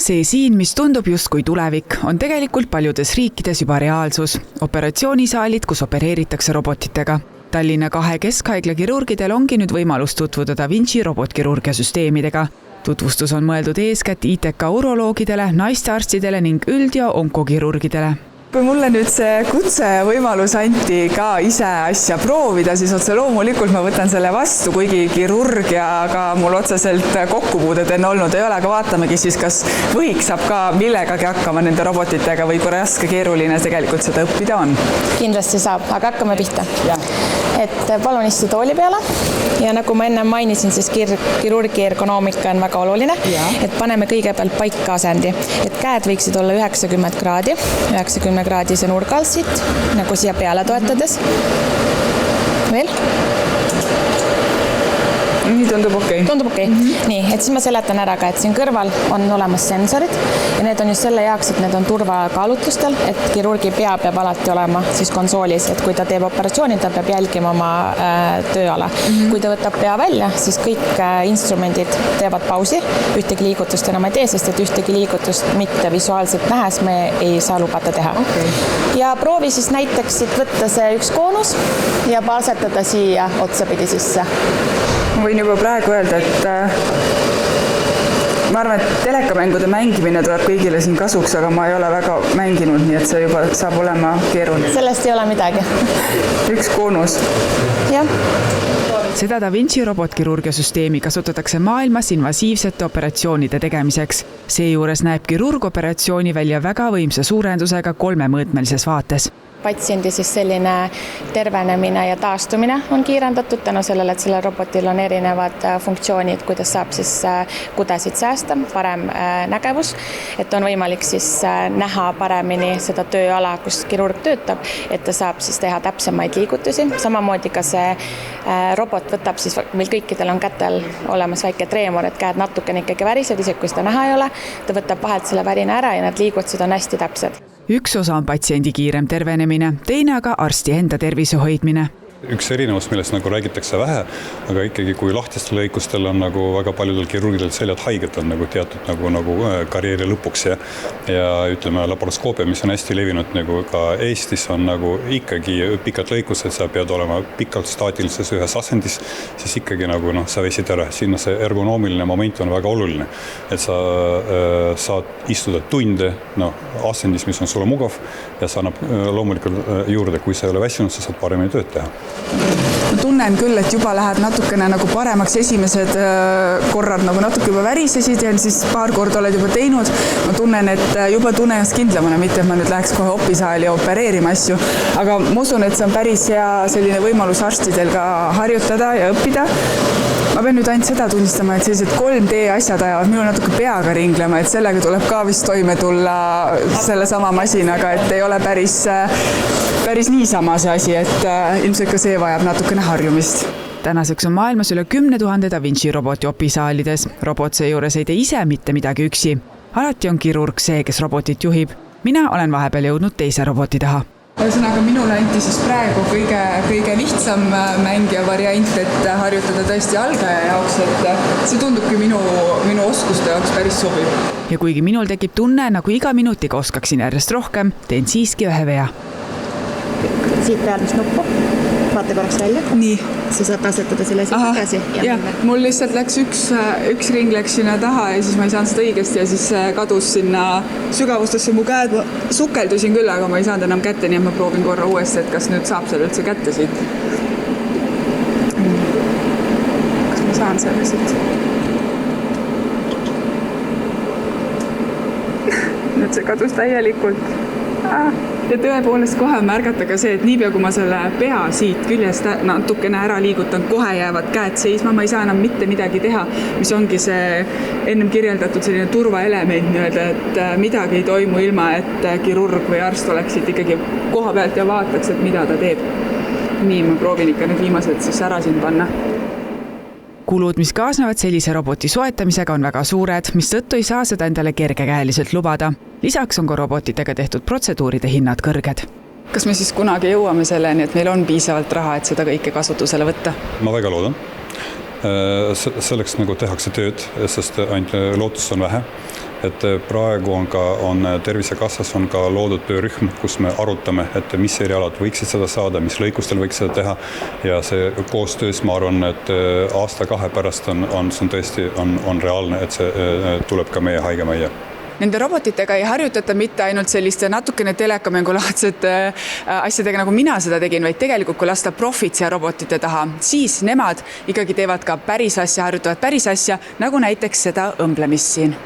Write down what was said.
See siin, mis tundub justkui tulevik, on tegelikult paljudes riikides juba reaalsus. Operatsioonisaalid, kus opereeritakse robotitega. Tallinna 2 keskhaigla kirurgidel ongi nüüd võimalus tutvuda Da Vinci robotkirurgia süsteemidega. Tutvustus on mõeldud eeskätt ITK uroloogidele, naistearstidele ning üld- ja onkokirurgidele. Kui mulle nüüd see kutse võimalus anti ka ise asja proovida, siis otse loomulikult ma võtan selle vastu, kuigi kirurgiaga mul otseselt kokkupuudet enne olnud ei ole, aga vaatamegi siis, kas võhik saab ka millegagi hakkama nende robotitega või kui raske keeruline tegelikult seda õppida on. Kindlasti saab, aga hakkame pihta. Et palun istu tooli peale ja nagu ma enne mainisin, siis kirurgi ergonoomika on väga oluline, et paneme kõigepealt paika asendi, et käed võiksid olla 90 kraadi, 90 kraadise nurgal siit, nagu siia peale toetades. Veel? Nii tundub okei. Tundub okei. Nii, et siis ma seletan ära ka, et siin kõrval on olemas sensorid ja need on just selle jaoks, et need on turvakaalutlustel, et kirurgi pea peab alati olema siis konsoolis, et kui ta teeb operatsiooni, ta peab jälgima oma tööala. Kui ta võtab pea välja, siis kõik instrumendid teevad pausi, ühtegi liigutust enam ei tee, sest et ühtegi liigutust mitte visuaalselt nähes me ei saa lubata teha. Ja proovi siis näiteks siit võtta see üks koonus ja asetada siia otsapidi sisse. Ma võin juba praegu öelda, et ma arvan, et telekamängude mängimine tuleb kõigile siin kasuks, aga ma ei ole väga mänginud, nii et see juba saab olema keeruline. Sellest ei ole midagi. Üks koonus. Jah. Seda Da Vinci robotkirurgia süsteemi kasutatakse maailmas invasiivsete operatsioonide tegemiseks. Seejuures näeb kirurg operatsiooni välja väga võimsa suurendusega 3-mõõtmelises vaates. Patsiendi siis selline tervenemine ja taastumine on kiirendatud tänu sellele, et sellel robotil on erinevad funktsioonid, kuidas saab siis kudesid säästa, parem nägevus, et on võimalik siis näha paremini seda tööala, kus kirurg töötab, et ta saab siis teha täpsemaid liigutusi. Samamoodi ka see robot võtab siis, meil kõikidel on kätel olemas väike treemor, et käed natukene ikkagi värised, isegi kui seda näha ei ole, ta võtab vahelt selle värina ära ja need liigutused on hästi täpsed. Üks osa on patsiendi kiirem tervenemine, teine aga arsti enda tervise hoidmine. Üks erinevus, millest nagu räägitakse vähe, aga ikkagi kui lahtistel lõikustel on nagu väga paljudel kirurgidel seljad haiged on nagu teatud nagu karjääri lõpuks ja ütleme laparoskoopia, mis on hästi levinud nagu ka Eestis on nagu ikkagi pikad lõikused, sa pead olema pikalt staatilises ühes asendis, siis ikkagi nagu sa vesid ära. Sinna see ergonoomiline moment on väga oluline, et sa saad istuda tunde asendis, mis on sulle mugav ja sa annab loomulikult juurde, kui sa ei ole väsinud, sa saad paremini tööd teha. Ma tunnen küll, et juba läheb natukene nagu paremaks, esimesed korrad nagu natuke juba värisesid ja siis paar korda oled juba teinud. Ma tunnen, et juba tunnen ennast kindlamana, mitte et ma nüüd läheks kohe opisaali ja opereerima asju, aga ma usun, et see on päris hea selline võimalus arstidel ka harjutada ja õppida. Ma pean nüüd ainult seda tunnistama, et sellised 3D asjad ajavad minu natuke peaga ringlema, et sellega tuleb ka vist toime tulla selle sama masinaga, et ei ole päris niisama see asi, et ilmselt ka see vajab natukene harjumist. Tänaseks on maailmas üle 10 000 Da Vinci roboti opisaalides. Robot seejuures ei tee ise mitte midagi üksi. Alati on kirurg see, kes robotit juhib. Mina olen vahepeal jõudnud teise roboti taha. Ühesõnaga minule anti siis praegu kõige lihtsam mängija variant, et harjutada tõesti algaja jaoks, et see tundubki minu oskuste jaoks päris sobiv. Ja kuigi minul tekib tunne, nagu iga minutiga oskaksin järjest rohkem, teen siiski ühe vea. Siit peal nuppu, vaata korraks välja. Nii. Sa saad asetada selle siit tagasi. Jah, mul lihtsalt läks üks ring läks sinna taha ja siis ma ei saanud seda õigesti ja siis kadus sinna sügavustesse mu käed. Ma sukeldusin küll, aga ma ei saanud enam kätte, nii et ma proovin korra uuesti, et kas nüüd saab selle üldse kätte siit. Kas ma saan selle siit? Nüüd see kadus täielikult. Ja tõepoolest kohe märgata ka see, et niipea kui ma selle pea siit küljest natukene ära liigutan, kohe jäävad käed seisma, ma ei saa enam mitte midagi teha, mis ongi see ennem kirjeldatud selline turvaelement nii-öelda, et midagi ei toimu ilma, et kirurg või arst oleksid ikkagi koha pealt ja vaataks, et mida ta teeb. Nii, ma proovin ikka need viimased siis ära siin panna. Kulud, mis kaasnevad sellise roboti soetamisega, on väga suured, mis tõttu ei saa seda endale kergekäeliselt lubada. Lisaks on ka robotitega tehtud protseduuride hinnad kõrged. Kas me siis kunagi jõuame selleni, et meil on piisavalt raha, et seda kõike kasutusele võtta? Ma väga loodan. Selleks nagu tehakse tööd, sest ainult lootust on vähe. et praegu on Tervisekassas on ka loodud töörühm, kus me arutame, et mis erialad võiksid seda saada, mis lõikustel võiks seda teha ja see koostöös, ma arvan, et aasta-kahe pärast see tõesti on reaalne, et see tuleb ka meie haigemajja. Nende robotitega ei harjutata mitte ainult selliste natukene telekamengulaadsete asjadega, nagu mina seda tegin, vaid tegelikult, kui lasta profid siia robotite taha, siis nemad ikkagi teevad ka päris asja, harjutavad päris asja, nagu näiteks seda õmblemist siin.